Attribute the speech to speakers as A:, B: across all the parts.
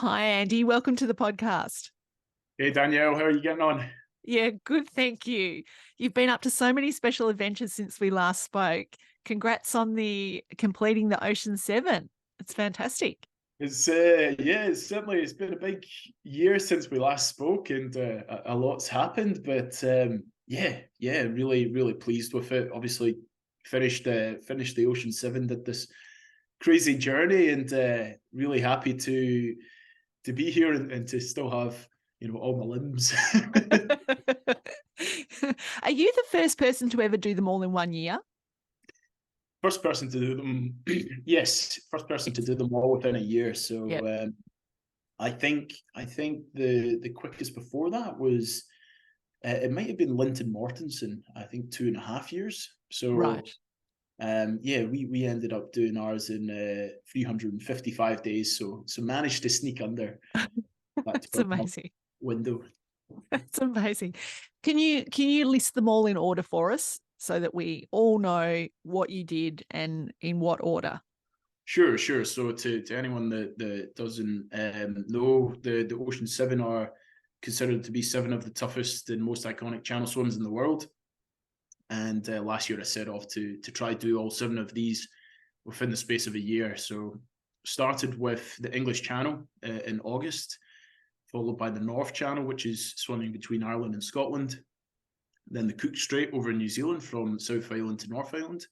A: Hi, Andy. Welcome to the podcast.
B: Hey, Danielle, how are you getting on?
A: Yeah, good. Thank you. You've been up to so many special adventures since we last spoke. Congrats on completing the Ocean 7. It's fantastic.
B: It's been a big year since we last spoke, and a lot's happened. But really pleased with it. Obviously, finished the Ocean 7, did this crazy journey, and really happy to be here and to still have all my limbs.
A: Are you the first person to ever do them all in 1 year?
B: First person to do them, yes. First person to do them all within a year. So
A: Yep.
B: I think the quickest before that was it might have been Linton Mortensen. I think 2.5 years. So
A: Right.
B: we ended up doing ours in 355 days. So managed to sneak under that
A: That's
B: 12-month
A: amazing.
B: window.
A: That's amazing. Can you list them all in order for us so that we all know what you did and in what order?
B: Sure. So to anyone that doesn't know, the Ocean 7 are considered to be 7 of the toughest and most iconic channel swims in the world. And last year I set off to try do all 7 of these within the space of a year. So started with the English Channel in August, followed by the North Channel, which is swimming between Ireland and Scotland. Then the Cook Strait over in New Zealand from South Island to North Island.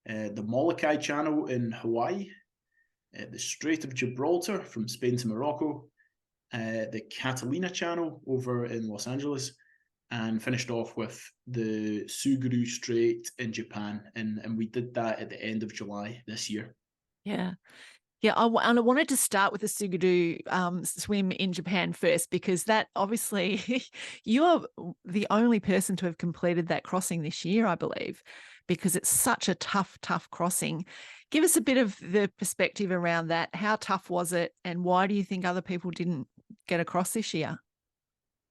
B: The Molokai Channel in Hawaii, the Strait of Gibraltar from Spain to Morocco, the Catalina Channel over in Los Angeles, and finished off with the Tsugaru Strait in Japan. And we did that at the end of July this year.
A: Yeah. Yeah, and I wanted to start with the Tsugaru swim in Japan first, because that obviously you are the only person to have completed that crossing this year, I believe, because it's such a tough crossing. Give us a bit of the perspective around that. How tough was it, and why do you think other people didn't get across this year?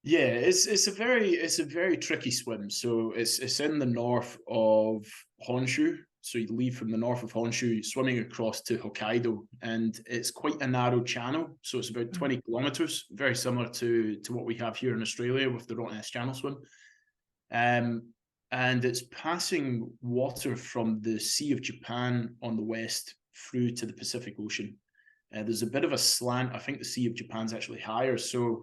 B: Yeah, it's a very tricky swim. So it's in the north of Honshu. So you leave from the north of Honshu, swimming across to Hokkaido, and it's quite a narrow channel. So it's about 20 kilometers, very similar to what we have here in Australia with the Rottnest Channel swim. And it's passing water from the Sea of Japan on the west through to the Pacific Ocean. There's a bit of a slant. I think the Sea of Japan's actually higher, so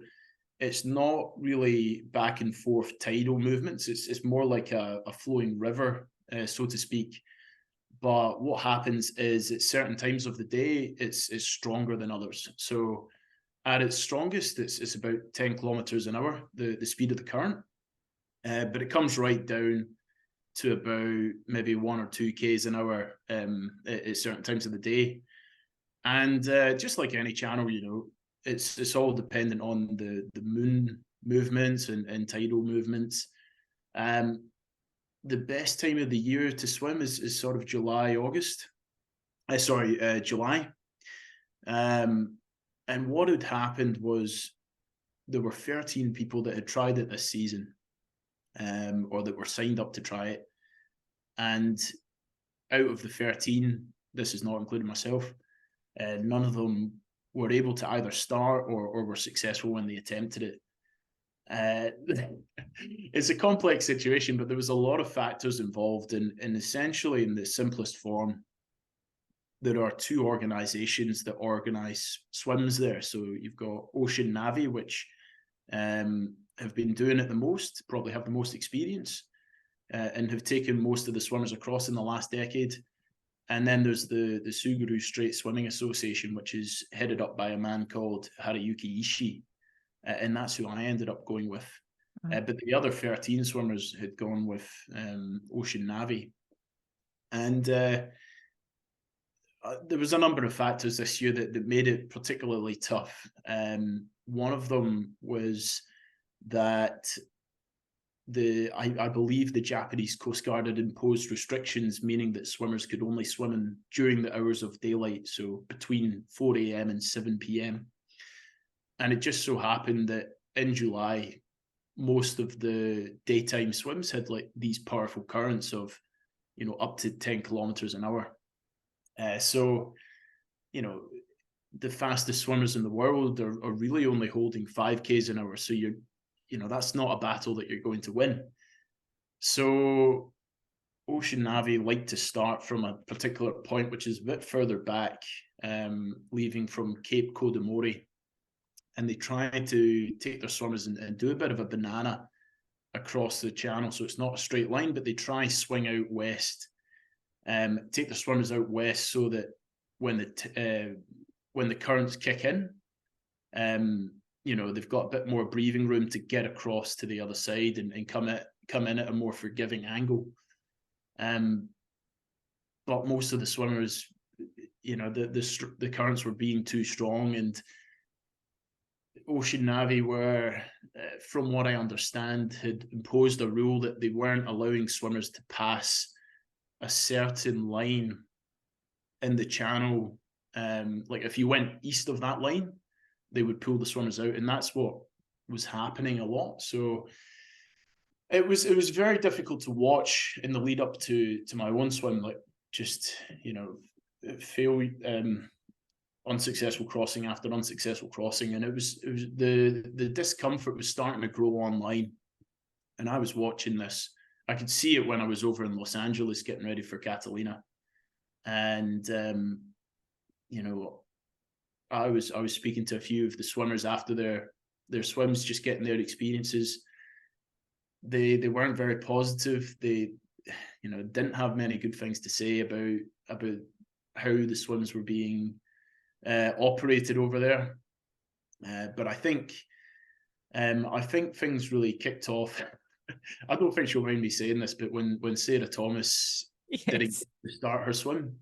B: it's not really back and forth tidal movements. It's more like a flowing river, so to speak. But what happens is at certain times of the day, it's stronger than others. So at its strongest, it's about 10 kilometers an hour, the speed of the current. But it comes right down to about maybe 1 or 2 k's an hour at certain times of the day. And just like any channel, it's all dependent on the moon movements and tidal movements. The best time of the year to swim is sort of July, August. July. And what had happened was there were 13 people that had tried it this season, or that were signed up to try it. And out of the 13, this is not including myself, none of them were able to either start or were successful when they attempted it. It's a complex situation, but there was a lot of factors involved, and essentially, in the simplest form, there are 2 organizations that organize swims there. So you've got Ocean Navy, which have been doing it the most, probably have the most experience, and have taken most of the swimmers across in the last decade. And then there's the Tsugaru Straight Swimming Association, which is headed up by a man called Haruyuki Ishii. And that's who I ended up going with. But the other 13 swimmers had gone with Ocean Navy. And there was a number of factors this year that made it particularly tough. One of them was that I believe the Japanese Coast Guard had imposed restrictions, meaning that swimmers could only swim during the hours of daylight, so between 4 a.m. and 7 p.m. And it just so happened that in July, most of the daytime swims had like these powerful currents of, up to 10 kilometers an hour. So the fastest swimmers in the world are really only holding 5Ks an hour. So that's not a battle that you're going to win. So Ocean Navy like to start from a particular point, which is a bit further back, leaving from Cape Kodamori. And they try to take their swimmers and do a bit of a banana across the channel. So it's not a straight line, but they try swing out west, take the swimmers out west so that when the currents kick in, they've got a bit more breathing room to get across to the other side and come in at a more forgiving angle. But most of the swimmers, the currents were being too strong, and Ocean Navy were, from what I understand, had imposed a rule that they weren't allowing swimmers to pass a certain line in the channel. Like if you went east of that line, they would pull the swimmers out, and that's what was happening a lot. So it was very difficult to watch in the lead up to my own swim, like just fail, unsuccessful crossing after unsuccessful crossing, and it was the discomfort was starting to grow online. And I was watching this. I could see it when I was over in Los Angeles getting ready for Catalina, and I was speaking to a few of the swimmers after their swims, just getting their experiences. They weren't very positive. They didn't have many good things to say about how the swims were being operated over there. But I think things really kicked off. I don't think she'll mind me saying this, but when Sarah Thomas didn't start her swim,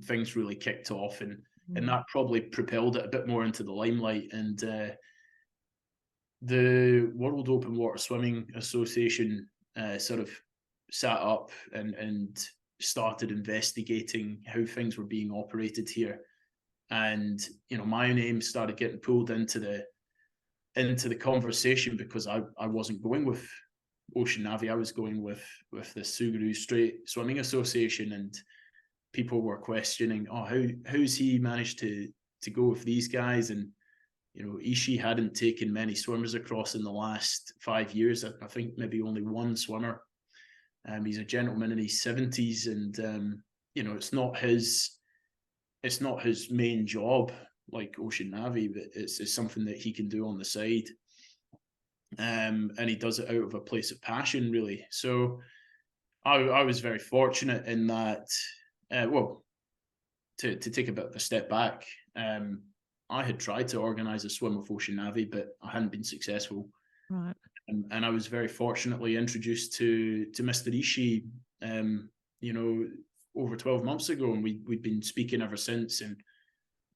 B: things really kicked off, and that probably propelled it a bit more into the limelight. And the World Open Water Swimming Association sort of sat up and started investigating how things were being operated here. And my name started getting pulled into the conversation, because I wasn't going with Ocean Navy. I was going with the Tsugaru Straight Swimming Association, and people were questioning, how's he managed to go with these guys? And Ishii hadn't taken many swimmers across in the last 5 years. I think maybe only one swimmer. He's a gentleman in his 70s, and it's not his main job like Ocean Navy, but it's something that he can do on the side. And he does it out of a place of passion, really. So I was very fortunate in that, to take a bit of a step back, I had tried to organise a swim with Ocean Navy, but I hadn't been successful.
A: Right.
B: And I was very fortunately introduced to Mr. Ishii, over 12 months ago, and we'd been speaking ever since and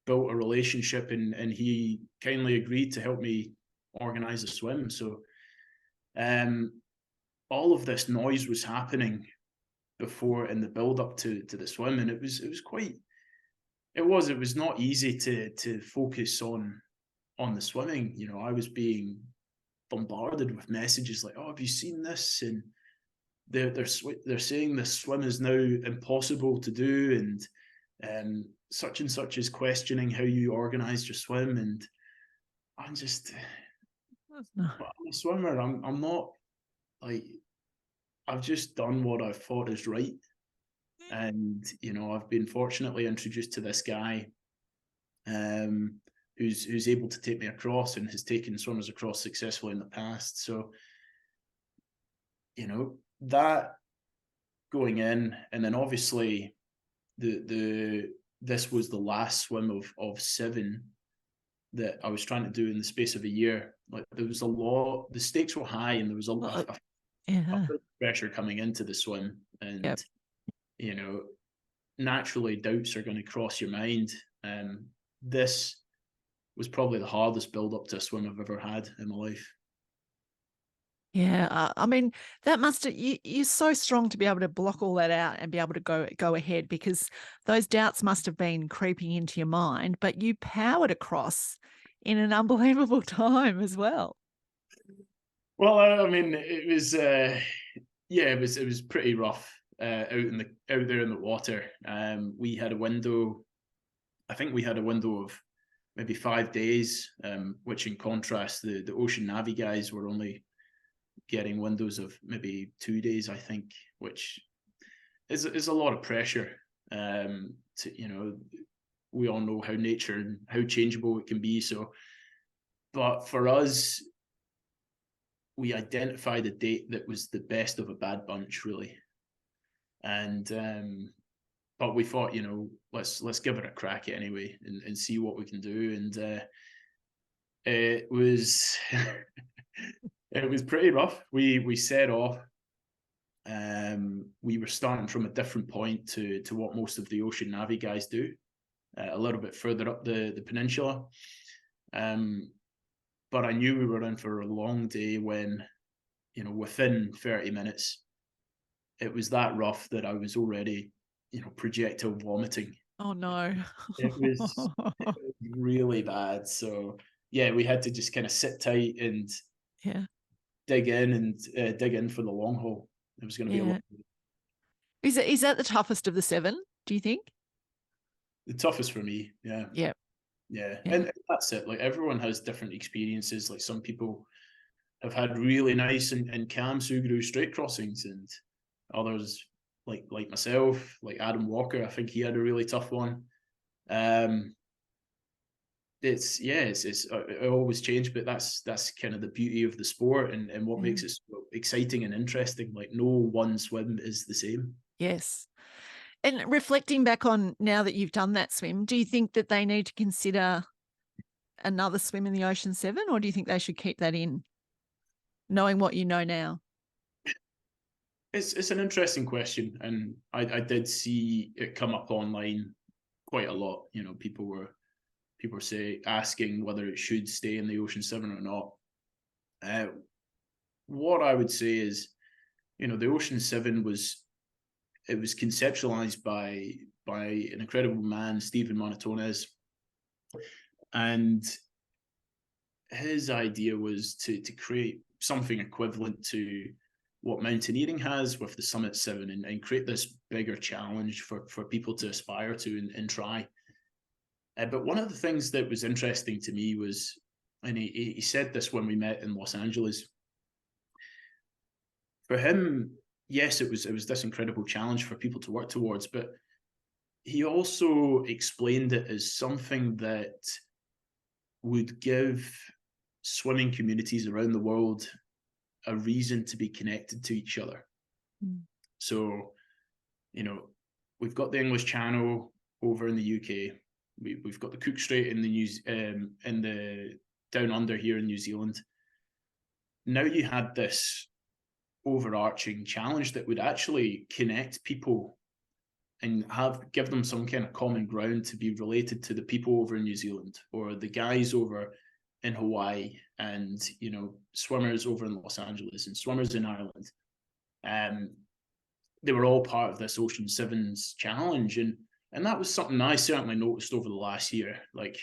B: built a relationship, and he kindly agreed to help me organise a swim. So all of this noise was happening before, in the build up to the swim, and it was not easy to focus on the swimming. I was being bombarded with messages like, have you seen this? And they're saying this swim is now impossible to do, and such and such is questioning how you organised your swim. And I'm just, I'm a swimmer. I'm not, like, I've just done what I've thought is right. And I've been fortunately introduced to this guy, who's able to take me across and has taken swimmers across successfully in the past. So that going in, and then obviously this was the last swim of 7 that I was trying to do in the space of a year. Like, there was a lot, the stakes were high, and there was a lot of pressure coming into the swim, and naturally doubts are going to cross your mind. This was probably the hardest build up to a swim I've ever had in my life.
A: Yeah, I mean, that must have, you're so strong to be able to block all that out and be able to go ahead, because those doubts must have been creeping into your mind, but you powered across in an unbelievable time as well.
B: Well, I mean, it was it was pretty rough out there in the water. We had a window I think we had a window of maybe 5 days, which in contrast, the Ocean Navy guys were only getting windows of maybe 2 days, I think, which is a lot of pressure. We all know how nature and how changeable it can be. So, but for us, we identified a date that was the best of a bad bunch, really. And but we thought, let's give it a crack anyway and see what we can do. And it was it was pretty rough. We set off. We were starting from a different point to what most of the Ocean Navy guys do, a little bit further up the peninsula. But I knew we were in for a long day when, within 30 minutes, it was that rough that I was already, projectile vomiting.
A: Oh no.
B: It was really bad. So yeah, we had to just kind of sit tight and dig in for the long haul. It was going to be a lot.
A: Is that the toughest of the 7, do you think?
B: The toughest for me, yeah. Yeah. And that's it. Like, everyone has different experiences. Like, some people have had really nice and calm Tsugaru Straight crossings, and others, like myself, like Adam Walker, I think he had a really tough one. It always change, but that's kind of the beauty of the sport and what makes it so exciting and interesting. Like, no one swim is the same.
A: Yes. And reflecting back on now that you've done that swim, do you think that they need to consider another swim in the Ocean 7, or do you think they should keep that in, knowing what you know now?
B: It's an interesting question, and I did see it come up online quite a lot. People were asking whether it should stay in the Ocean 7 or not. What I would say is, the Ocean 7 was conceptualized by an incredible man, Stephen Monatones, and his idea was to create something equivalent to what mountaineering has with the Summit 7, and create this bigger challenge for people to aspire to and try. But one of the things that was interesting to me was, and he said this when we met in Los Angeles, for him, yes, it was this incredible challenge for people to work towards, but he also explained it as something that would give swimming communities around the world a reason to be connected to each other. So, we've got the English Channel over in the UK. We've got the Cook Strait in the down under here in New Zealand. Now you had this overarching challenge that would actually connect people and give them some kind of common ground to be related to the people over in New Zealand, or the guys over in Hawaii, and swimmers over in Los Angeles and swimmers in Ireland. They were all part of this Ocean 7's challenge, and that was something I certainly noticed over the last year. Like,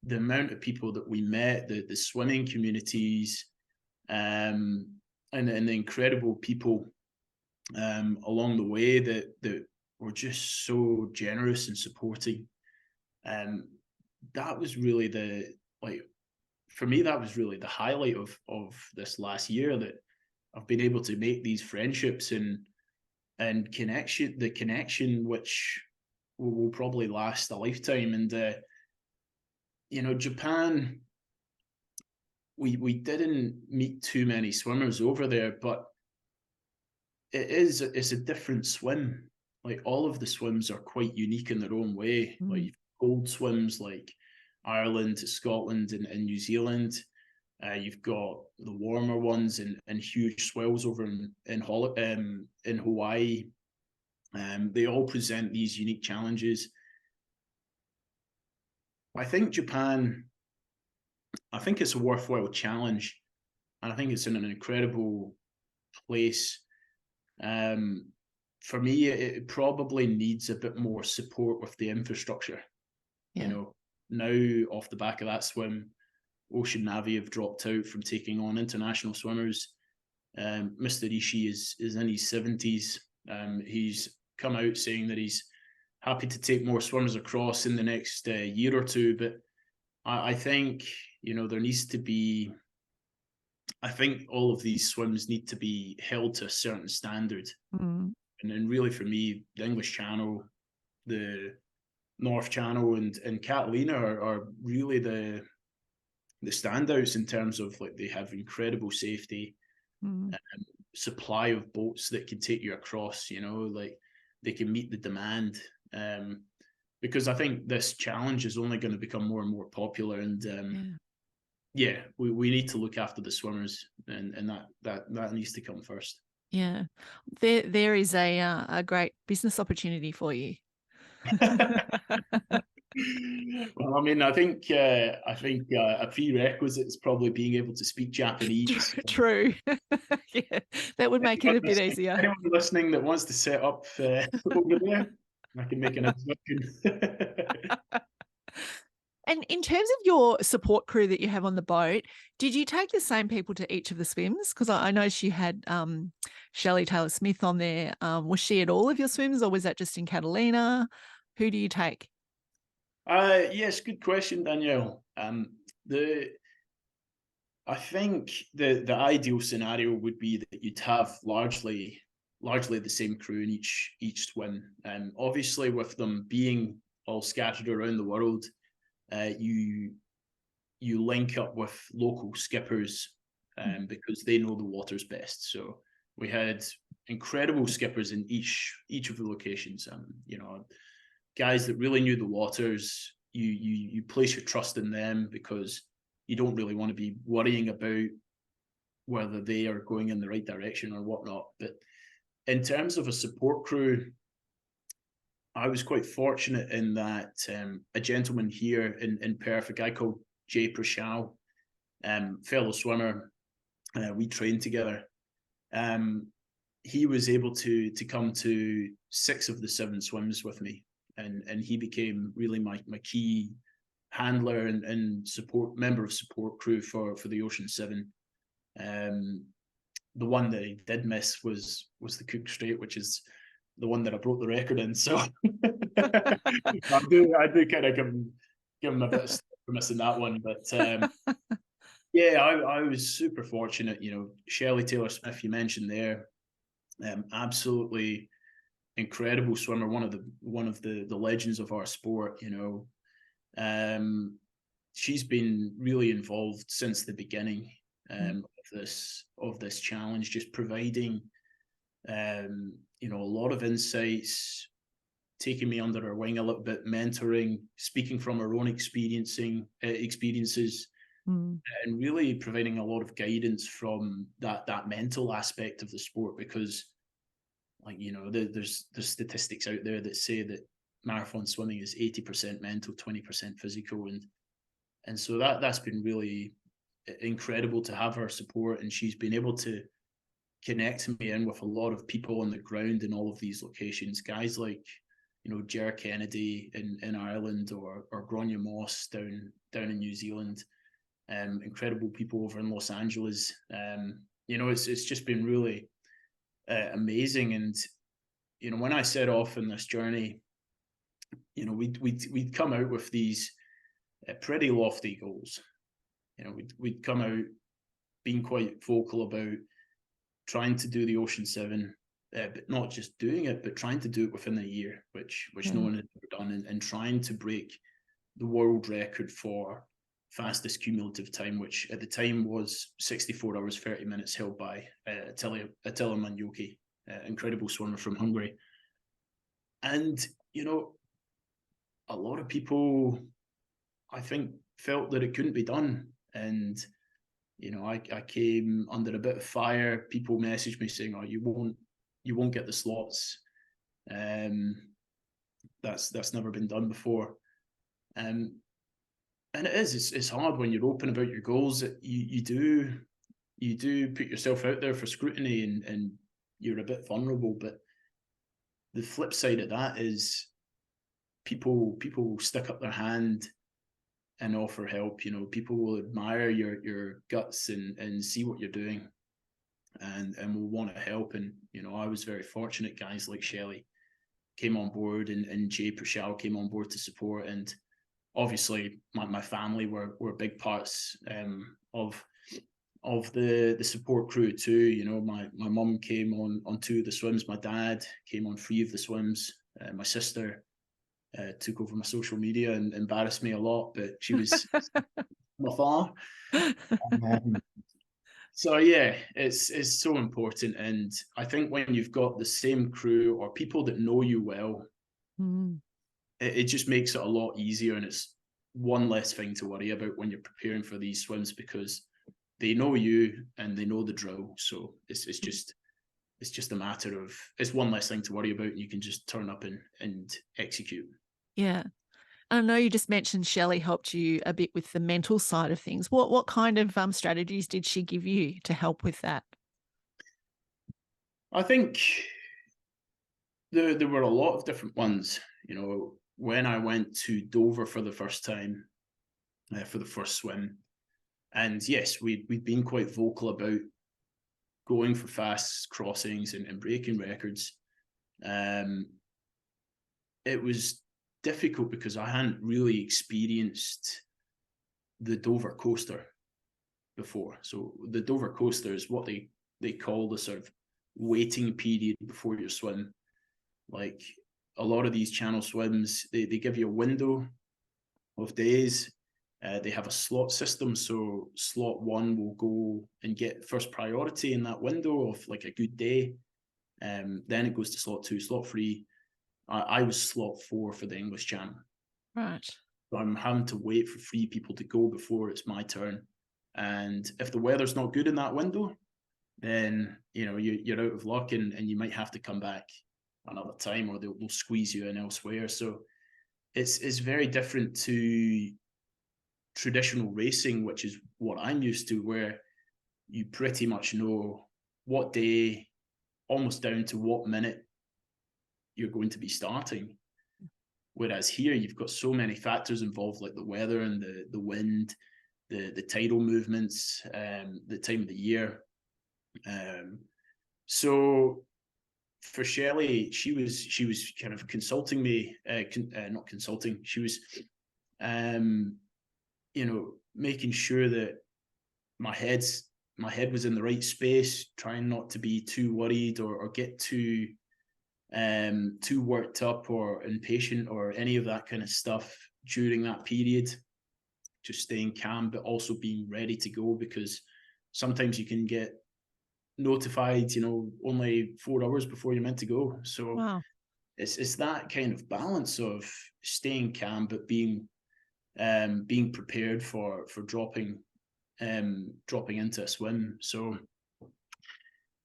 B: the amount of people that we met, the swimming communities, and the incredible people along the way that were just so generous and supporting. That was really for me, that was really the highlight of this last year, that I've been able to make these friendships and the connection which will probably last a lifetime. And Japan, we didn't meet too many swimmers over there, but it's a different swim. Like, all of the swims are quite unique in their own way. Like, cold swims like Ireland, Scotland, and New Zealand. You've got the warmer ones and huge swells over in Hawaii. They all present these unique challenges. I think Japan, it's a worthwhile challenge, and I think it's in an incredible place. For me, it probably needs a bit more support with the infrastructure. Now, off the back of that swim, Ocean Navy have dropped out from taking on international swimmers. Mr. Ishii is in his 70s. He's come out saying that he's happy to take more swimmers across in the next year or two. But I think, there needs to be, I think all of these swims need to be held to a certain standard.
A: Mm.
B: And then really for me, the English Channel, the North Channel and Catalina are really the standouts in terms of, like, they have incredible safety, supply of boats that can take you across, like they can meet the demand. Because I think this challenge is only going to become more and more popular, and we need to look after the swimmers, and that needs to come first.
A: Yeah, there is a great business opportunity for you.
B: Well, I mean, I think a prerequisite is probably being able to speak Japanese.
A: True. Yeah, that would make it a bit easier.
B: Anyone listening that wants to set up over there, I can make an introduction.
A: And in terms of your support crew that you have on the boat, did you take the same people to each of the swims? Because I noticed you had Shelley Taylor-Smith on there. Was she at all of your swims, or was that just in Catalina? Who do you take?
B: Yes, good question, Danielle. I think the ideal scenario would be that you'd have largely the same crew in each swim. Obviously, with them being all scattered around the world, you link up with local skippers because they know the waters best. So we had incredible skippers in each of the locations. Guys that really knew the waters. You place your trust in them because you don't really want to be worrying about whether they are going in the right direction or whatnot. But in terms of a support crew, I was quite fortunate in that a gentleman here in Perth, a guy called Jay Prashal, fellow swimmer, we trained together. He was able to come to 6 of the 7 swims with me, and he became really my key handler and member of support crew for the Ocean 7. The one that he did miss was the Cook Strait, which is the one that I broke the record in. So I do kind of give him a bit of stuff for missing that one. But yeah, I was super fortunate. Shelley Taylor-Smith, you mentioned there, absolutely incredible swimmer, one of the legends of our sport. She's been really involved since the beginning of this challenge, just providing a lot of insights, taking me under her wing a little bit, mentoring, speaking from her own experiences, and really providing a lot of guidance from that mental aspect of the sport. Because, there's statistics out there that say that marathon swimming is 80% mental, 20% physical, and so that's been really incredible to have her support. And she's been able to connect me in with a lot of people on the ground in all of these locations, guys like Ger Kennedy in Ireland, or Gronya Moss down in New Zealand, incredible people over in Los Angeles. It's just been really amazing. And when I set off in this journey, we'd come out with these pretty lofty goals. We'd come out being quite vocal about trying to do the Ocean 7, but not just doing it, but trying to do it within a year, which no one had ever done, and trying to break the world record for fastest cumulative time, which at the time was 64 hours 30 minutes, held by Attila Manjoki, incredible swimmer from Hungary. And a lot of people, I think, felt that it couldn't be done. And I came under a bit of fire. People messaged me saying, "Oh, you won't get the slots. That's never been done before." And it's hard when you're open about your goals. You do put yourself out there for scrutiny, and you're a bit vulnerable. But the flip side of that is people stick up their hand and offer help. People will admire your guts and see what you're doing, and will want to help. And I was very fortunate. Guys like Shelley came on board, and Jay Purcell came on board to support. And obviously my family were big parts of the support crew too. You know, my mum came on 2 of the swims, my dad came on 3 of the swims, my sister took over my social media and embarrassed me a lot, but she was my far. So yeah, it's so important. And I think when you've got the same crew or people that know you well, it just makes it a lot easier, and it's one less thing to worry about when you're preparing for these swims, because they know you and they know the drill. So it's just a matter of, it's one less thing to worry about, and you can just turn up and execute.
A: Yeah. I know you just mentioned Shelley helped you a bit with the mental side of things. What kind of strategies did she give you to help with that?
B: I think there were a lot of different ones. You know, when I went to Dover for the first time, for the first swim, and yes, we'd been quite vocal about going for fast crossings and breaking records. It was difficult because I hadn't really experienced the Dover coaster before. So the Dover coaster is what they call the sort of waiting period before your swim. Like a lot of these channel swims, they give you a window of days. They have a slot system, so slot 1 will go and get first priority in that window of like a good day. Then it goes to slot 2, slot 3. I was slot 4 for the English Channel.
A: Right.
B: So I'm having to wait for 3 people to go before it's my turn. And if the weather's not good in that window, then you know you're out of luck, and you might have to come back another time, or they'll squeeze you in elsewhere. So it's very different to traditional racing, which is what I'm used to, where you pretty much know what day, almost down to what minute you're going to be starting. Whereas here you've got so many factors involved, like the weather and the wind, the tidal movements, the time of the year. So for Shelley, she was kind of consulting me, not consulting. She was, you know, making sure that my head was in the right space, trying not to be too worried or get too worked up or impatient or any of that kind of stuff during that period. Just staying calm, but also being ready to go, because sometimes you can get notified, you know, only 4 hours before you're meant to go. So
A: wow.
B: It's that kind of balance of staying calm but being prepared for dropping into a swim. So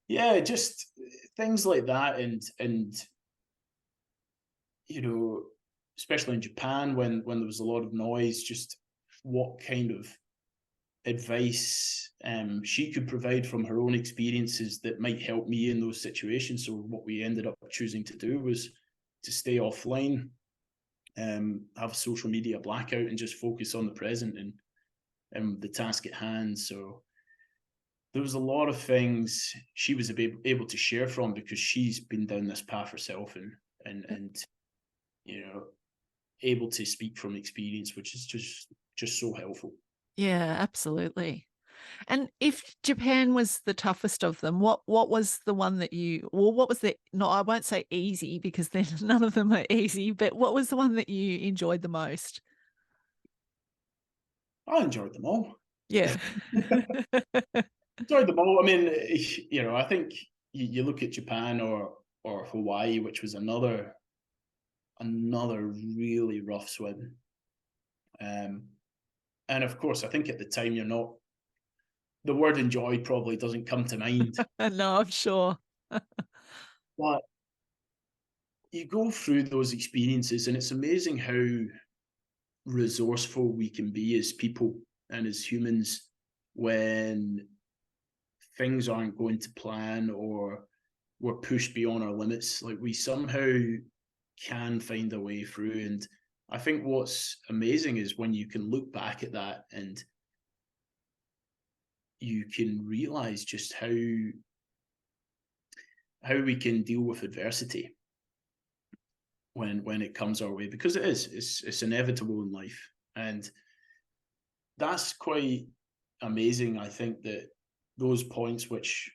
B: yeah, just things like that. And you know, especially in Japan, when there was a lot of noise, just what kind of advice she could provide from her own experiences that might help me in those situations. So what we ended up choosing to do was to stay offline, have a social media blackout, and just focus on the present and the task at hand. So there was a lot of things she was able to share from, because she's been down this path herself, and you know, able to speak from experience, which is just so helpful.
A: Yeah, absolutely. And if Japan was the toughest of them, what was the one that what was the, no, I won't say easy, because then none of them are easy, but what was the one that you enjoyed the most?
B: I enjoyed them all.
A: Yeah.
B: Enjoyed them all. I mean, you know, I think you look at Japan or Hawaii, which was another really rough swim. And of course, I think at the time you're not, the word enjoy probably doesn't come to mind.
A: No, I'm sure.
B: But you go through those experiences, and it's amazing how resourceful we can be as people and as humans when things aren't going to plan or we're pushed beyond our limits. Like, we somehow can find a way through. And I think what's amazing is when you can look back at that and you can realize just how we can deal with adversity. when it comes our way, because it's inevitable in life. And that's quite amazing. I think that those points which,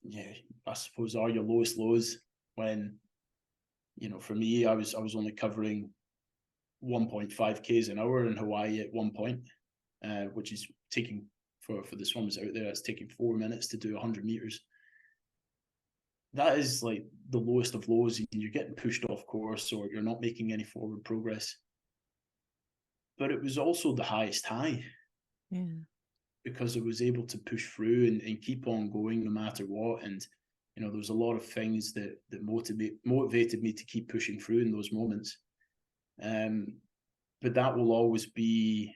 B: yeah, I suppose are your lowest lows, when, for me, I was only covering 1.5 Ks an hour in Hawaii at one point, which is taking, for the swimmers out there, it's taking 4 minutes to do 100 meters. That is like the lowest of lows, and you're getting pushed off course, or you're not making any forward progress. But it was also the highest high, because it was able to push through and keep on going no matter what. And there was a lot of things that motivated me to keep pushing through in those moments. But that will always be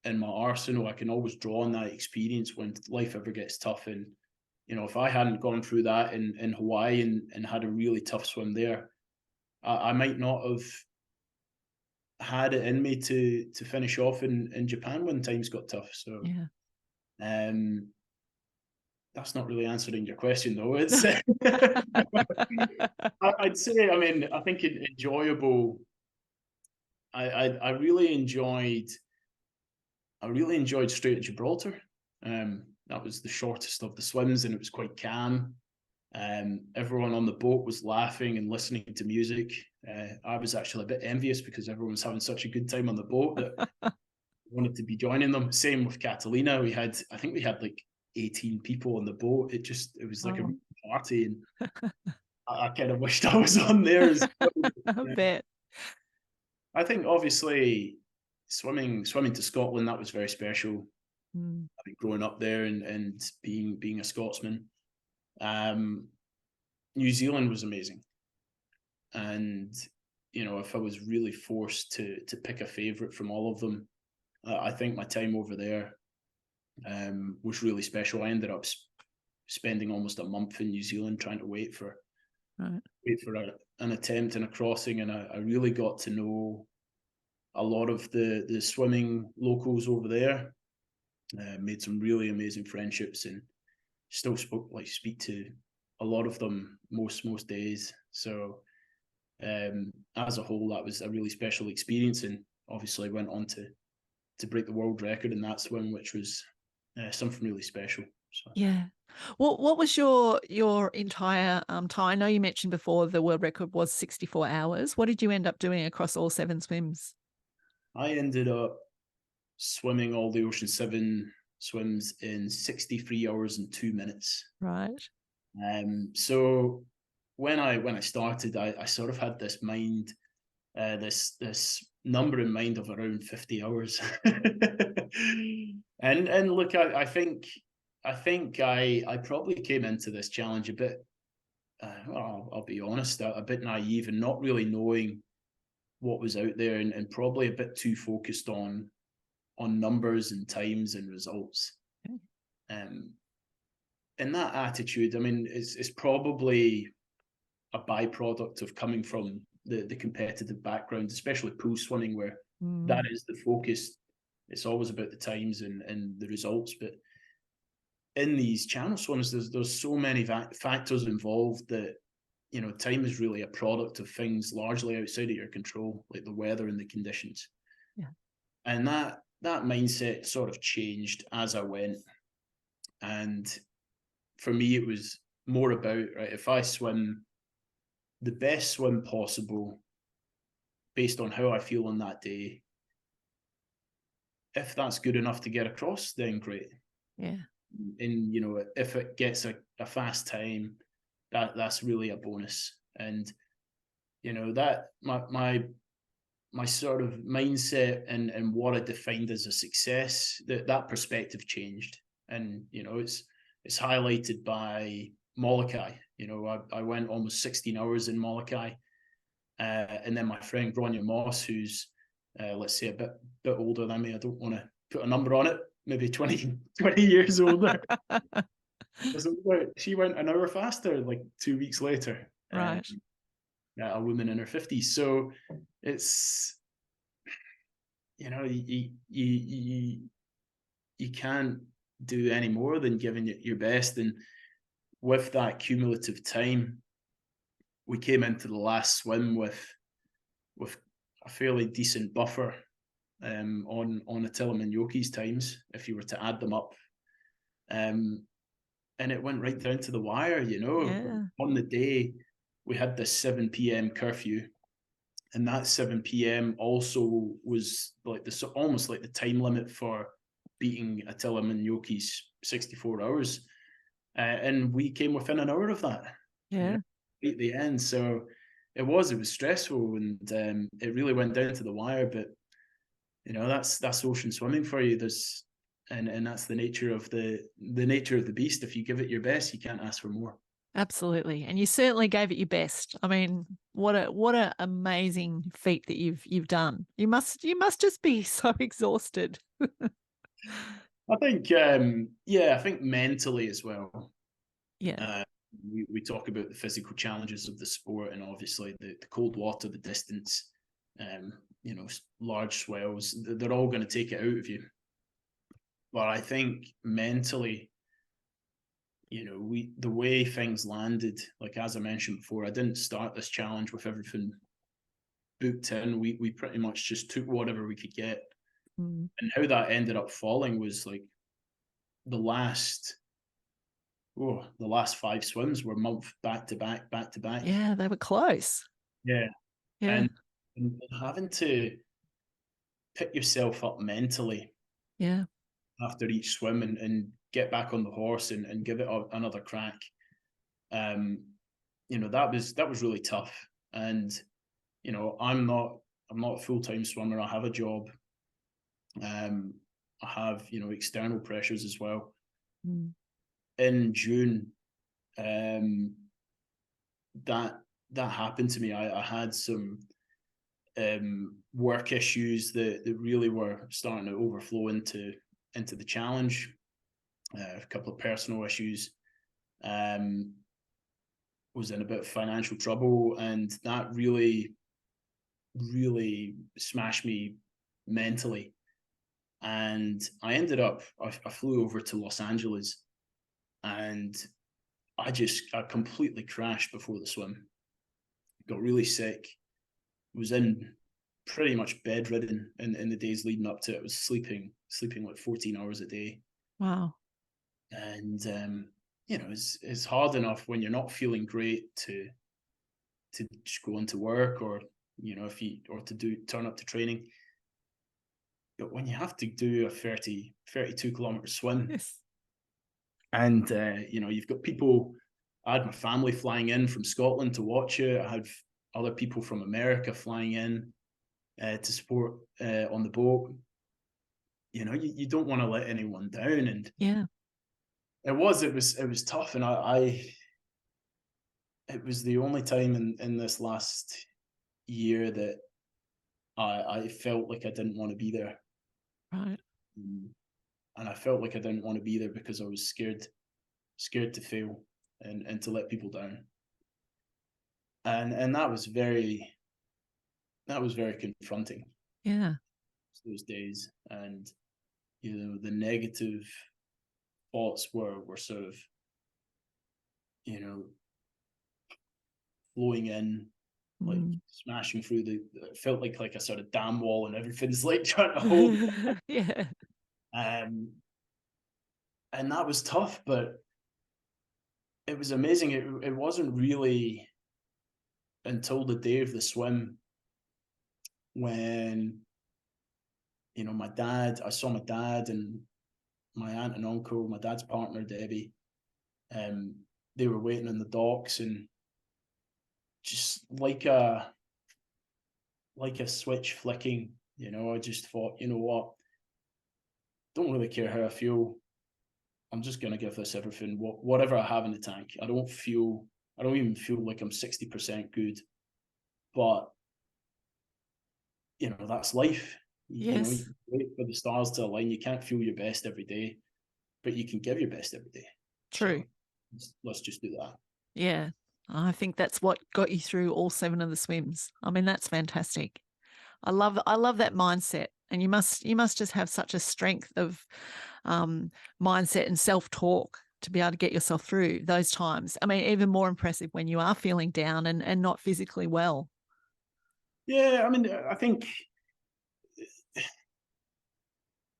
B: in my arsenal. I can always draw on that experience when life ever gets tough. And if I hadn't gone through that in Hawaii and had a really tough swim there, I might not have had it in me to finish off in Japan when times got tough. So that's not really answering your question, though. It's I'd say, I think enjoyable. I really enjoyed Strait of Gibraltar. That was the shortest of the swims, and it was quite calm. Everyone on the boat was laughing and listening to music. I was actually a bit envious because everyone was having such a good time on the boat that I wanted to be joining them. Same with Catalina. I think we had like 18 people on the boat. It was like a party, and I kind of wished I was on there as well.
A: I bet.
B: I think obviously swimming to Scotland, that was very special. I think growing up there and being a Scotsman. New Zealand was amazing. And if I was really forced to pick a favorite from all of them, I think my time over there was really special. I ended up spending almost a month in New Zealand trying to wait for an attempt and a crossing, and I really got to know a lot of the swimming locals over there. Made some really amazing friendships, and still speak to a lot of them most days. So as a whole, that was a really special experience, and obviously went on to break the world record in that swim, which was something really special. So.
A: Yeah. Well, what was your entire time? I know you mentioned before the world record was 64 hours. What did you end up doing across all 7 swims?
B: I ended up swimming all the Ocean 7 swims in 63 hours and 2 minutes.
A: Right.
B: So when I started, I sort of had this mind, this number in mind of around 50 hours. and look, I think I probably came into this challenge a bit, I'll be honest, a bit naive and not really knowing what was out there, and probably a bit too focused on numbers and times and results. And that attitude, it's probably a byproduct of coming from the competitive background, especially pool swimming, where that is the focus. It's always about the times and the results. But in these channel swims, there's so many factors involved that time is really a product of things largely outside of your control, like the weather and the conditions. And that mindset sort of changed as I went. And for me, it was more about, right, if I swim the best swim possible based on how I feel on that day, if that's good enough to get across, then great.
A: Yeah. And
B: if it gets a fast time, that's really a bonus. And that my sort of mindset and what I defined as a success, that perspective changed. And it's highlighted by Molokai. I went almost 16 hours in Molokai, and then my friend Gráinne Moss, who's let's say a bit older than me, I don't want to put a number on it, maybe 20 years older. She went an hour faster, like 2 weeks later.
A: Right.
B: A woman in her 50s. So it's you can't do any more than giving it your best. And with that cumulative time, we came into the last swim with a fairly decent buffer on Attila Minyoki's times, if you were to add them up. And it went right down to the wire, you know.
A: Yeah.
B: On the day, we had this 7 p.m. curfew, and that 7 p.m. also was like this, almost like the time limit for beating Attila Minyoki's 64 hours. And we came within an hour of that.
A: Yeah.
B: At the end. So it was stressful, and it really went down to the wire. But you know, that's ocean swimming for you. There's and that's the nature of the nature of the beast. If you give it your best, you can't ask for more.
A: Absolutely. And you certainly gave it your best. I mean, what a amazing feat that you've done. You must just be so exhausted.
B: I think I think mentally as well.
A: Yeah.
B: We talk about the physical challenges of the sport, and obviously the cold water, the distance, you know, large swells, they're all going to take it out of you. But I think mentally, you know, the way things landed, like as I mentioned before, I didn't start this challenge with everything booked in. We pretty much just took whatever we could get. And how that ended up falling was like the last 5 swims were month back to back.
A: Yeah, they were close.
B: Yeah.
A: Yeah.
B: And having to pick yourself up mentally after each swim and get back on the horse and give it another crack. You know, that was really tough. And, you know, I'm not a full-time swimmer. I have a job. I have, you know, external pressures as well. In June, that happened to me. I had some work issues that really were starting to overflow into the challenge. A couple of personal issues. Was in a bit of financial trouble, and that really smashed me mentally. And I ended up, I flew over to Los Angeles, and I completely crashed before the swim. Got really sick. Was in pretty much bedridden in the days leading up to it. I was sleeping like 14 hours a day.
A: Wow.
B: And you know, it's hard enough when you're not feeling great to just go into work, or you know, turn up to training. But when you have to do a 32 kilometer swim,
A: Yes.
B: and you know, you've got people. I had my family flying in from Scotland to watch it. I had other people from America flying in to support on the boat. You know, you don't want to let anyone down, and it was tough. And it was the only time in this last year that I felt like I didn't want to be there.
A: Right.
B: And I felt like I didn't want to be there because I was scared to fail and to let people down. And that was very confronting.
A: Yeah.
B: Those days. And you know, the negative thoughts were sort of, you know, flowing in, like smashing through it felt like a sort of dam wall, and everything's like trying to hold.
A: Yeah.
B: And that was tough, but it was amazing. It wasn't really until the day of the swim when, you know, I saw my dad and my aunt and uncle, my dad's partner, Debbie, they were waiting on the docks, and just like a switch flicking, you know, I just thought, you know what, don't really care how I feel. I'm just going to give this everything, whatever I have in the tank. I don't even feel like I'm 60% good, but you know, that's life.
A: Yes.
B: You know, you wait for the stars to align. You can't feel your best every day, but you can give your best every day.
A: True.
B: So let's just do that.
A: Yeah. I think that's what got you through all 7 of the swims. I mean, that's fantastic. I love that mindset. And you must just have such a strength of mindset and self-talk to be able to get yourself through those times. I mean, even more impressive when you are feeling down and not physically well.
B: Yeah, I mean, I think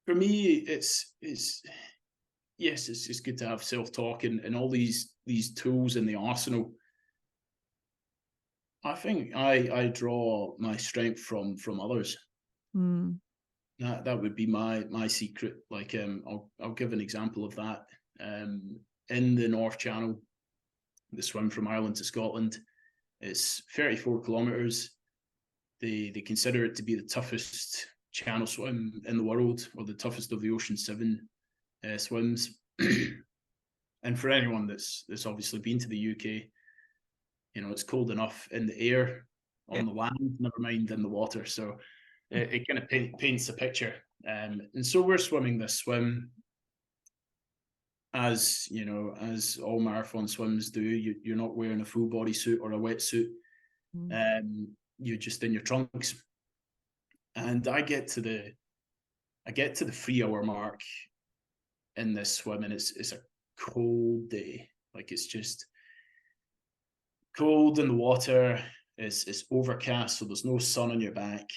B: for me, it's yes, it's good to have self-talk and all these tools in the arsenal. I think I draw my strength from others.
A: Mm.
B: That would be my secret. Like I'll give an example of that. In the North Channel, the swim from Ireland to Scotland, it's 34 kilometers. They consider it to be the toughest channel swim in the world, or the toughest of the Ocean 7 swims. And for anyone that's obviously been to the UK, it's cold enough in the air, on the land, never mind in the water. So it kind of paints a picture. And so we're swimming this swim, as as all marathon swims do. You're not wearing a full body suit or a wetsuit. You're just in your trunks. And I get to the 3 hour mark in this swim, and it's a cold day. Like, it's just cold in the water. It's overcast, so there's no sun on your back.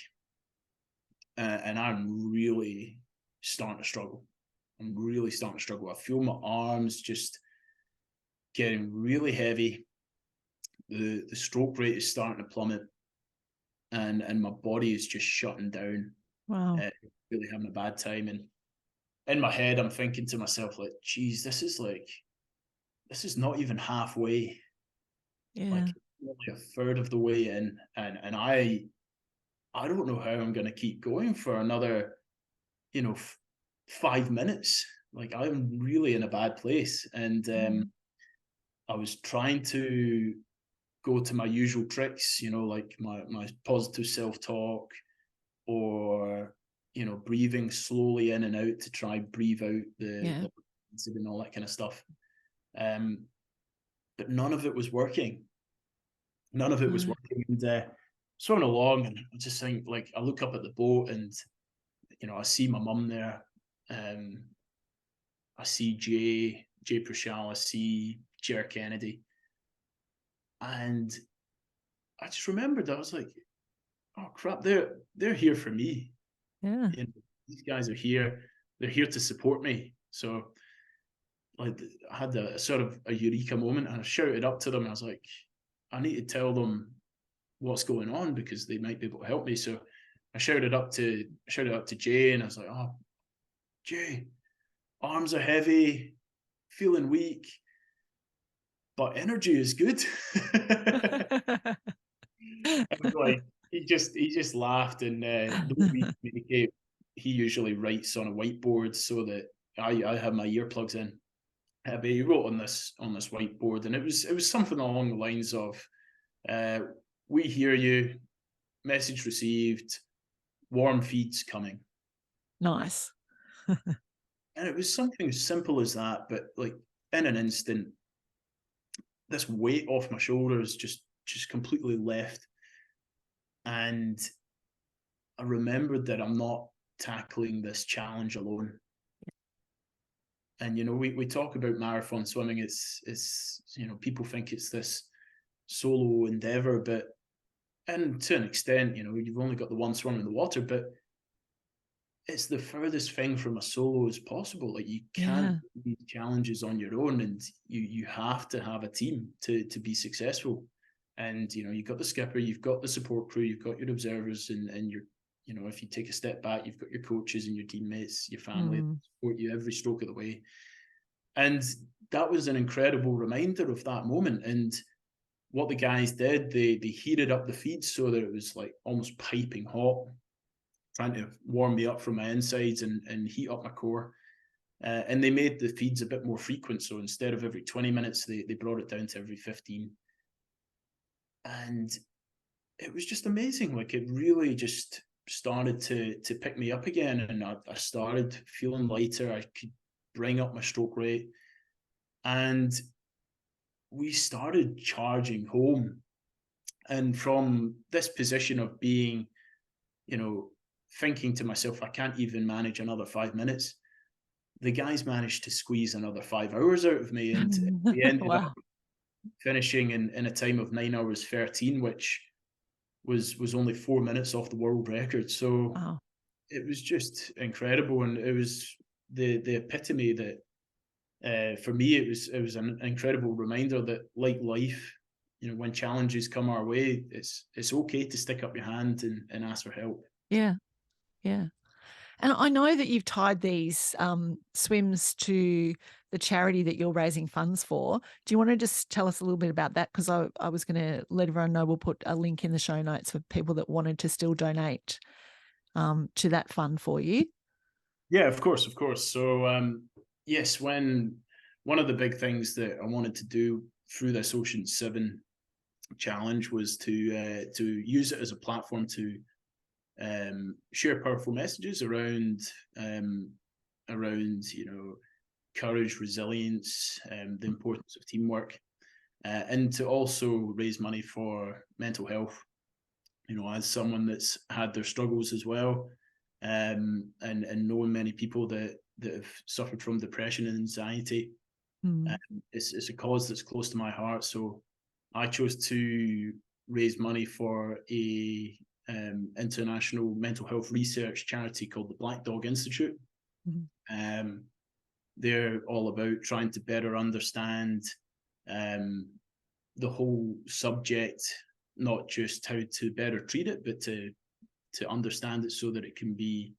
B: And I'm really starting to struggle. I feel my arms just getting really heavy. The stroke rate is starting to plummet, and my body is just shutting down.
A: Wow.
B: Really having a bad time. And in my head, I'm thinking to myself, like, geez, this is not even halfway.
A: Yeah.
B: Like, only a third of the way in, and I don't know how I'm going to keep going for another 5 minutes. Like, I'm really in a bad place. And I was trying to go to my usual tricks, like my positive self-talk, or breathing slowly in and out to try breathe out the and all that kind of stuff. But none of it was working. And swimming along, and I just think, like, I look up at the boat, and I see my mum there. I see Jay Prushal, I see Jer Kennedy, and I just remembered that I was like, oh crap, they're here for me.
A: Yeah.
B: These guys are here. They're here to support me. So, like, I had a sort of a eureka moment, and I shouted up to them. I was like, I need to tell them what's going on, because they might be able to help me. So I shouted up to Jay, and I was like, oh, Jay, arms are heavy, feeling weak, but energy is good. And like, he just laughed, and the way we communicate, he usually writes on a whiteboard so that I have my earplugs in. But he wrote on this whiteboard, and it was something along the lines of, "We hear you. Message received. Warm feeds coming."
A: Nice.
B: And it was something as simple as that, but like, in an instant, this weight off my shoulders just completely left. And I remembered that I'm not tackling this challenge alone. And we talk about marathon swimming. It's people think it's this solo endeavor, but, and to an extent, you've only got the one swimmer in the water, but it's the furthest thing from a solo as possible. Like, you can't do these challenges on your own, and you have to have a team to be successful. And you've got the skipper, you've got the support crew, you've got your observers, and your if you take a step back, you've got your coaches and your teammates, your family that support you every stroke of the way. And that was an incredible reminder of that moment. And what the guys did, they heated up the feeds so that it was like almost piping hot, trying to warm me up from my insides and heat up my core. And they made the feeds a bit more frequent. So instead of every 20 minutes, they brought it down to every 15. And it was just amazing. Like, it really just started to pick me up again. And I started feeling lighter. I could bring up my stroke rate. And we started charging home. And from this position of being, thinking to myself, I can't even manage another 5 minutes, the guys managed to squeeze another 5 hours out of me, and we ended up
A: Wow.
B: finishing in a time of 9 hours 13, which was only 4 minutes off the world record. So
A: Wow.
B: it was just incredible, and it was the epitome that for me it was an incredible reminder that, like life, when challenges come our way, it's okay to stick up your hand and ask for help.
A: Yeah. Yeah. And I know that you've tied these swims to the charity that you're raising funds for. Do you want to just tell us a little bit about that? Because I was going to let everyone know we'll put a link in the show notes for people that wanted to still donate to that fund for you.
B: Yeah, of course, of course. So yes, when one of the big things that I wanted to do through this Ocean 7 challenge was to use it as a platform to share powerful messages around courage, resilience, the importance of teamwork, and to also raise money for mental health. As someone that's had their struggles as well, and knowing many people that have suffered from depression and anxiety, it's a cause that's close to my heart. So I chose to raise money for a international mental health research charity called the Black Dog Institute. They're all about trying to better understand the whole subject, not just how to better treat it, but to understand it so that it can be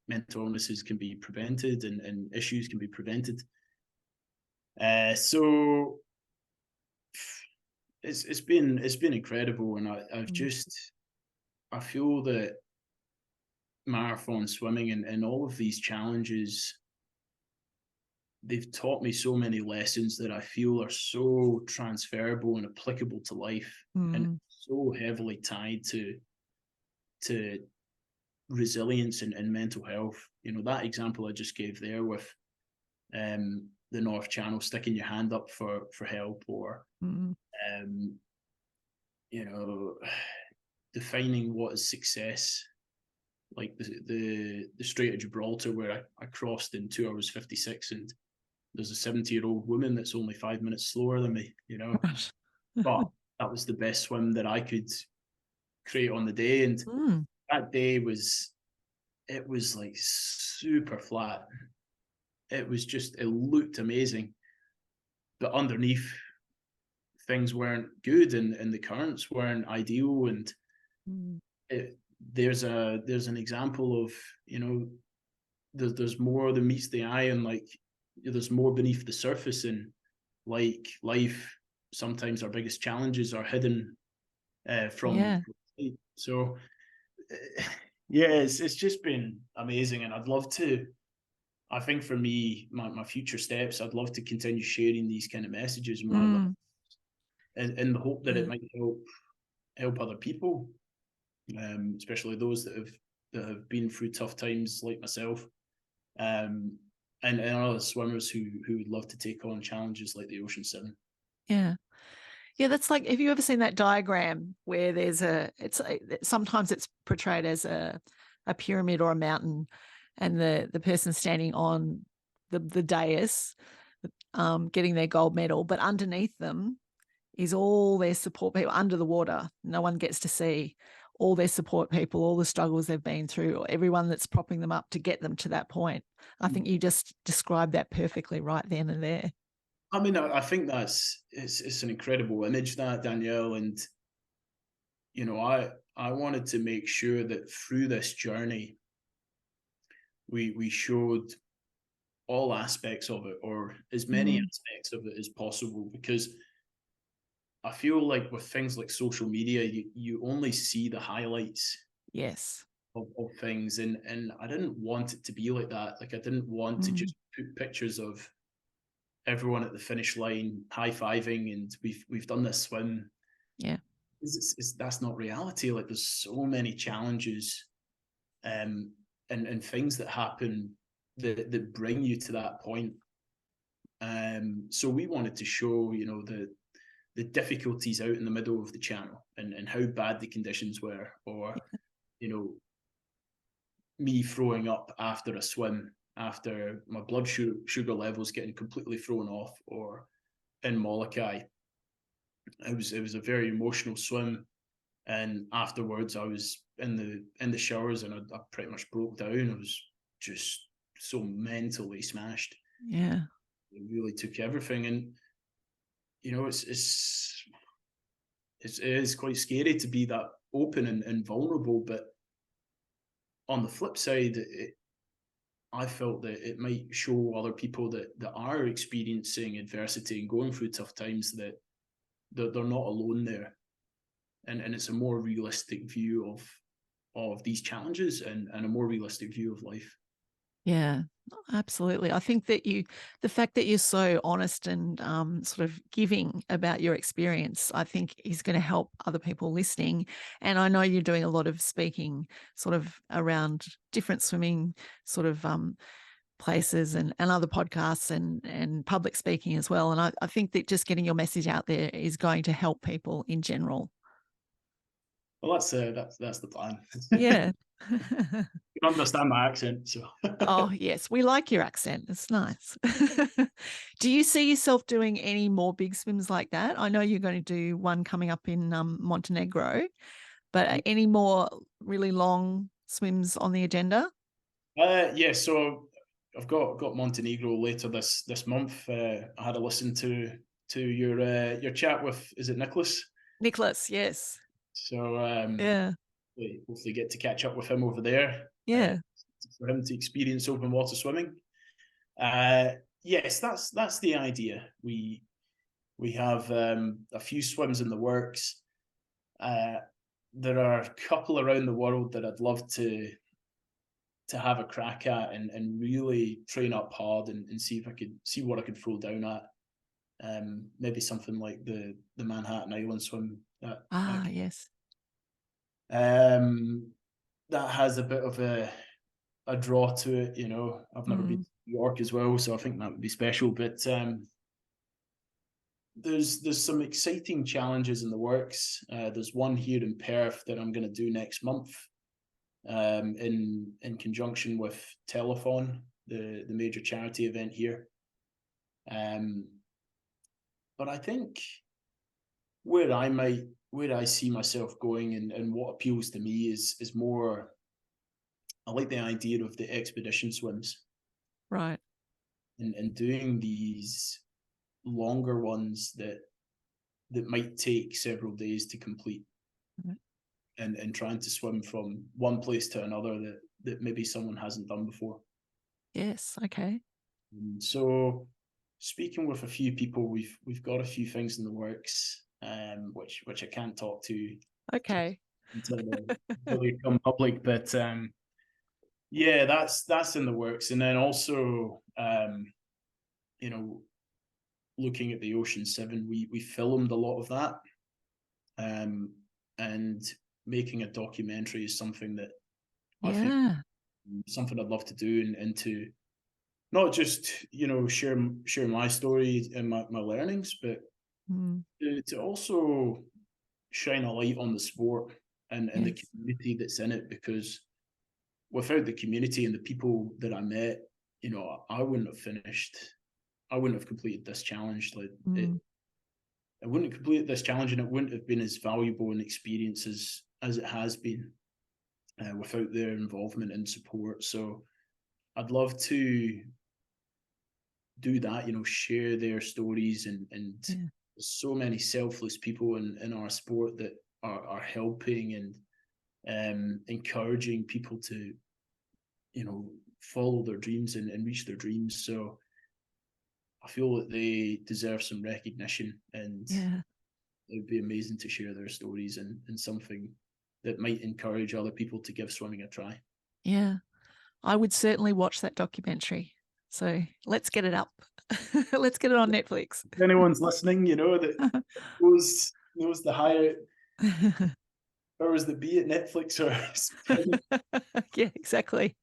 B: mental illnesses can be prevented and issues can be prevented. So it's been incredible, and I feel that marathon swimming and all of these challenges, they've taught me so many lessons that I feel are so transferable and applicable to life, and so heavily tied to resilience and mental health. That example I just gave there with the North Channel, sticking your hand up for help, or defining what is success, like the Strait of Gibraltar, where I crossed in 2 hours 56, and there's a 70-year-old woman that's only 5 minutes slower than me, but that was the best swim that I could create on the day. And that day was like super flat. It looked amazing, but underneath things weren't good, and the currents weren't ideal. And there's an example of, there's more than meets the eye, and like there's more beneath the surface. And like life, sometimes our biggest challenges are hidden from. So yeah, it's just been amazing, and I'd love to. I think for me, my future steps, I'd love to continue sharing these kind of messages in the hope that it might help other people, especially those that have been through tough times like myself, and other swimmers who would love to take on challenges like the Ocean 7.
A: Yeah. Yeah, that's like, have you ever seen that diagram where there's sometimes it's portrayed as a pyramid or a mountain, and the person standing on the dais getting their gold medal, but underneath them is all their support people under the water. No one gets to see all their support people, all the struggles they've been through, everyone that's propping them up to get them to that point. I think you just described that perfectly right then and there.
B: I mean, I think it's an incredible image, that, Danielle, and I wanted to make sure that through this journey we showed all aspects of it, or as many aspects of it as possible, because I feel like with things like social media, you only see the highlights of things, and I didn't want it to be like that. Like, I didn't want to just put pictures of everyone at the finish line high-fiving and we've done this swim. That's not reality. Like, there's so many challenges and things that happen that bring you to that point. So we wanted to show the difficulties out in the middle of the channel, and how bad the conditions were, or me throwing up after a swim after my blood sugar levels getting completely thrown off, or in Molokai. It was a very emotional swim, and afterwards I was in the showers, and I pretty much broke down. I was just so mentally smashed.
A: Yeah.
B: It really took everything, and it is quite scary to be that open and vulnerable. But on the flip side, I felt that it might show other people that are experiencing adversity and going through tough times that they're not alone there, and it's a more realistic view of these challenges, and a more realistic view of life.
A: Yeah, absolutely. I think that the fact that you're so honest and sort of giving about your experience, I think is going to help other people listening. And I know you're doing a lot of speaking sort of around different swimming sort of places and other podcasts and public speaking as well. And I think that just getting your message out there is going to help people in general.
B: Well, that's the plan.
A: Yeah.
B: You can understand my accent, so.
A: Oh, yes. We like your accent. It's nice. Do you see yourself doing any more big swims like that? I know you're going to do one coming up in Montenegro, but any more really long swims on the agenda?
B: Yeah, so I've got Montenegro later this month. I had a listen to your chat with, is it Nicholas?
A: Nicholas, yes.
B: So
A: Yeah.
B: hopefully get to catch up with him over there.
A: Yeah.
B: For him to experience open water swimming. Yes, that's the idea. We have a few swims in the works. There are a couple around the world that I'd love to have a crack at and really train up hard and see if I could see what I could throw down at. Maybe something like the Manhattan Island swim.
A: Yes.
B: That has a bit of a draw to it, I've never been to New York as well, so I think that would be special. But there's some exciting challenges in the works. There's one here in Perth that I'm going to do next month, in conjunction with Telethon, the major charity event here. But I think where I see myself going and what appeals to me is more, I like the idea of the expedition swims.
A: Right.
B: And doing these longer ones that might take several days to complete.
A: Mm-hmm.
B: And trying to swim from one place to another that maybe someone hasn't done before.
A: Yes, okay.
B: So speaking with a few people, we've got a few things in the works, which I can't talk to.
A: Okay.
B: Until they become public, but yeah, that's in the works. And then also, looking at the Ocean 7, we filmed a lot of that, and making a documentary is something that I think something I'd love to do, and to not just share my story and my learnings, but to also shine a light on the sport and the community that's in it, because without the community and the people that I met, I wouldn't have finished. I wouldn't have completed this challenge. I wouldn't have completed this challenge, and it wouldn't have been as valuable an experience as it has been without their involvement and support. So I'd love to do that, share their stories, and there's so many selfless people in our sport that are helping and encouraging people to, follow their dreams and reach their dreams. So I feel that they deserve some recognition, and it would be amazing to share their stories and something that might encourage other people to give swimming a try. Yeah,
A: I would certainly watch that documentary. So let's get it up. Let's get it on Netflix.
B: If anyone's listening, that knows the higher powers that be at Netflix or
A: yeah, exactly.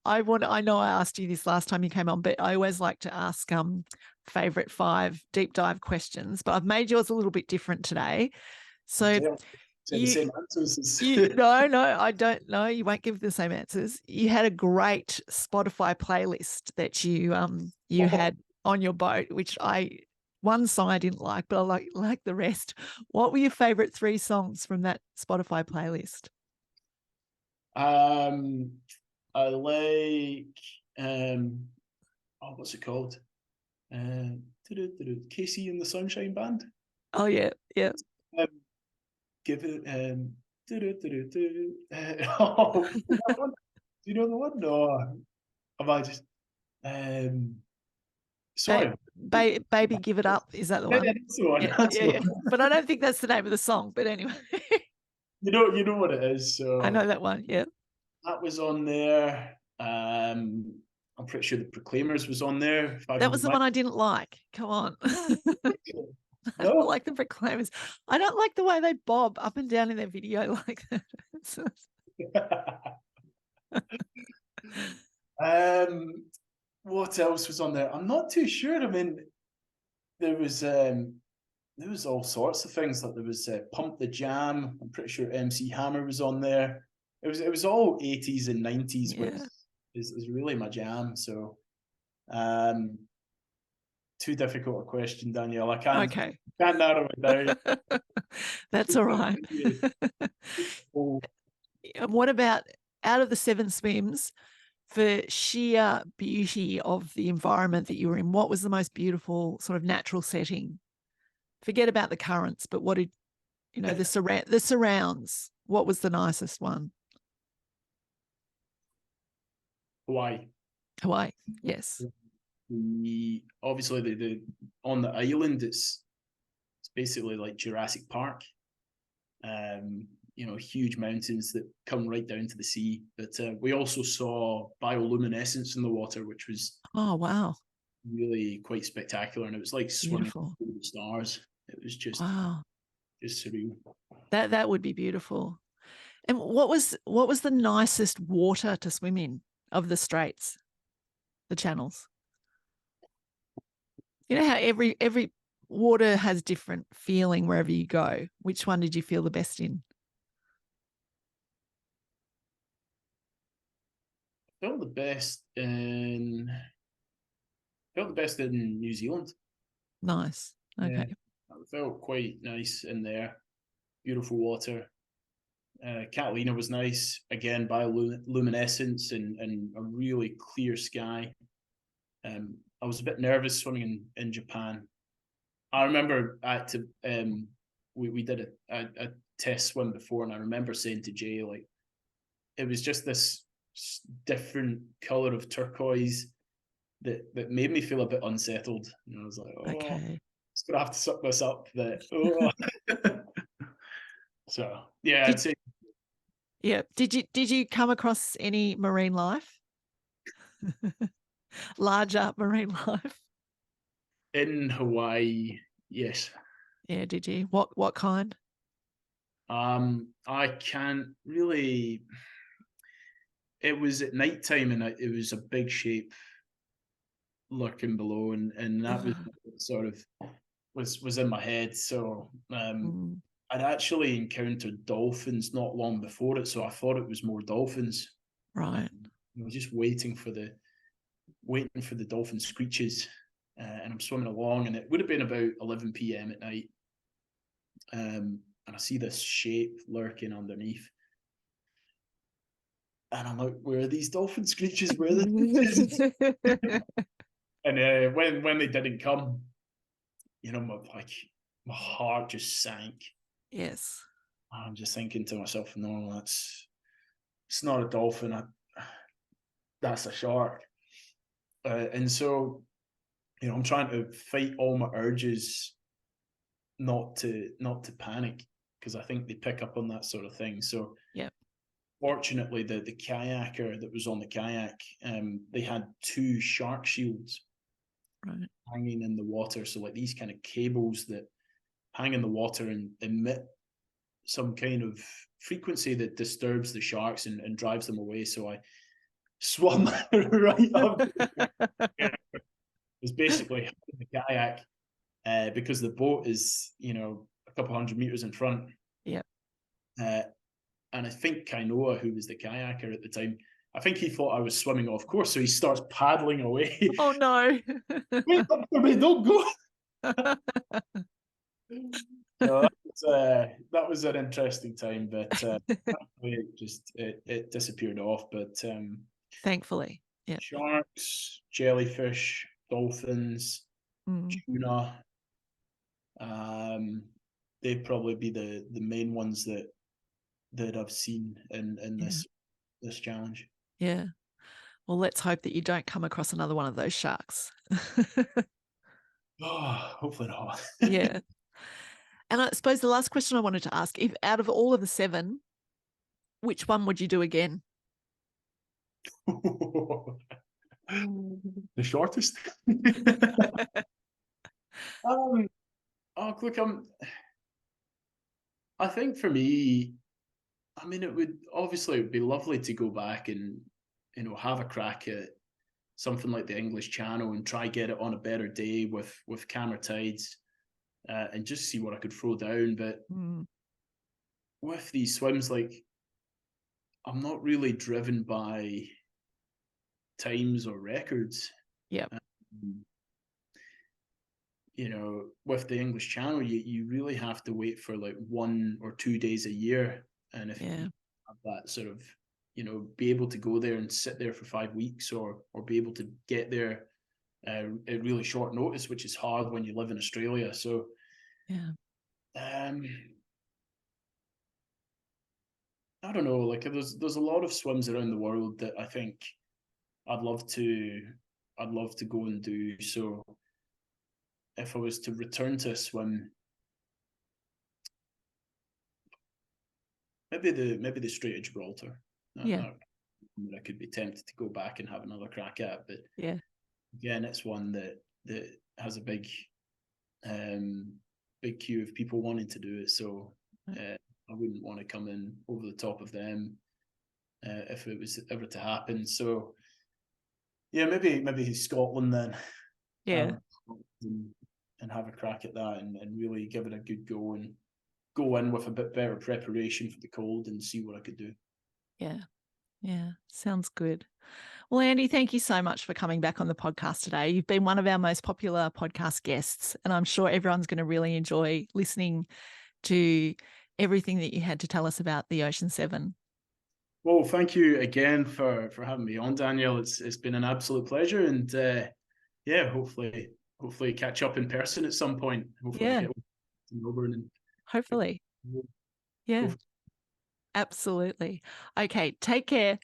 A: I know I asked you this last time you came on, but I always like to ask favorite 5 deep dive questions, but I've made yours a little bit different today. So
B: the same answers.
A: No, I don't know. You won't give the same answers. You had a great Spotify playlist that you had on your boat, which one song I didn't like, but I like the rest. What were your favorite 3 songs from that Spotify playlist?
B: I like what's it called? Casey and the Sunshine Band. Oh
A: yeah.
B: Give it oh, do you know the one? No. Am I just sorry.
A: Baby Give It Up. Is that the one?
B: Yeah, that's the one.
A: Yeah,
B: That's the
A: yeah.
B: one.
A: But I don't think that's the name of the song. But anyway.
B: You know what it is. So
A: I know that one, yeah.
B: That was on there. I'm pretty sure the Proclaimers was on there.
A: That was the one I didn't like. Come on. I don't like the Proclaimers. I don't like the way they bob up and down in their video like that.
B: What else was on there? I'm not too sure. I mean, there was all sorts of things. Like there was Pump the Jam. I'm pretty sure MC Hammer was on there. It was all 80s and 90s, which is really my jam. So, too difficult a question, Danielle. I can't narrow it down.
A: That's all right. What about out of the 7 swims, for sheer beauty of the environment that you were in, what was the most beautiful sort of natural setting? Forget about the currents, but what did the surrounds? What was the nicest one? Hawaii, yes.
B: Obviously the on the island, it's basically like Jurassic Park. Huge mountains that come right down to the sea. But we also saw bioluminescence in the water, which was really quite spectacular, and it was like swimming through the stars. It was just just surreal.
A: That would be beautiful. And what was the nicest water to swim in of the straits, the channels? You know how every water has different feeling wherever you go. Which one did you feel the best in?
B: I felt the best in New Zealand.
A: Nice. Okay.
B: Yeah, it felt quite nice in there. Beautiful water. Catalina was nice. Again, bioluminescence and a really clear sky. I was a bit nervous swimming in Japan. I remember we did a test swim before, and I remember saying to Jay, like, it was just this different color of turquoise that made me feel a bit unsettled. And I was like, I'm just gonna have to suck this up. So yeah, I'd say.
A: Yeah. Did you come across any marine life? Larger marine life?
B: In Hawaii, yes.
A: Yeah, did you? What kind?
B: I can't really. It was at night time, and it was a big shape lurking below, and that was sort of was in my head. So I'd actually encountered dolphins not long before it, so I thought it was more dolphins.
A: Right.
B: I was just waiting for the dolphin screeches, and I'm swimming along, and it would have been about 11 p.m. at night, and I see this shape lurking underneath. And I'm like, where are these dolphin screeches? Where are the And when they didn't come, my heart just sank.
A: Yes.
B: I'm just thinking to myself, no, it's not a dolphin. That's a shark. And so, I'm trying to fight all my urges not to panic, because I think they pick up on that sort of thing. So
A: yeah.
B: Fortunately, the kayaker that was on the kayak, they had 2 shark shields hanging in the water. So like these kind of cables that hang in the water and emit some kind of frequency that disturbs the sharks and drives them away. So I swam right up. It was basically the kayak because the boat is, a couple hundred meters in front.
A: Yeah.
B: And I think Kainoa, who was the kayaker at the time, I think he thought I was swimming off course, so he starts paddling away.
A: Oh no.
B: Wait up for me, don't go. So that was an interesting time, but it disappeared off. But
A: thankfully, yeah.
B: sharks, jellyfish, dolphins, tuna, they'd probably be the main ones that I've seen in this challenge.
A: Yeah. Well, let's hope that you don't come across another one of those sharks.
B: Oh, hopefully not.
A: Yeah. And I suppose the last question I wanted to ask, if out of all of the 7, which one would you do again?
B: The shortest. Look, I think for me, I mean, it would be lovely to go back and, have a crack at something like the English Channel and try get it on a better day with camera tides, and just see what I could throw down. But with these swims, like, I'm not really driven by times or records.
A: Yeah.
B: With the English Channel, you really have to wait for like 1 or 2 days a year. And if you have that sort of, be able to go there and sit there for 5 weeks, or be able to get there at really short notice, which is hard when you live in Australia. So, I don't know, like there's a lot of swims around the world that I think I'd love to go and do. So if I was to return to a swim, maybe the Strait of Gibraltar. I could be tempted to go back and have another crack at, but again, it's one that has a big queue of people wanting to do it. So I wouldn't want to come in over the top of them if it was ever to happen. So maybe Scotland then. And have a crack at that and really give it a good go and go in with a bit better preparation for the cold and see what I could do.
A: Yeah, sounds good. Well, Andy, thank you so much for coming back on the podcast today. You've been one of our most popular podcast guests, and I'm sure everyone's going to really enjoy listening to everything that you had to tell us about the Ocean 7.
B: Well, thank you again for having me on, Danielle. It's been an absolute pleasure, and hopefully catch up in person at some point. Hopefully get to Melbourne and
A: hopefully. Yeah. Absolutely. Okay, take care.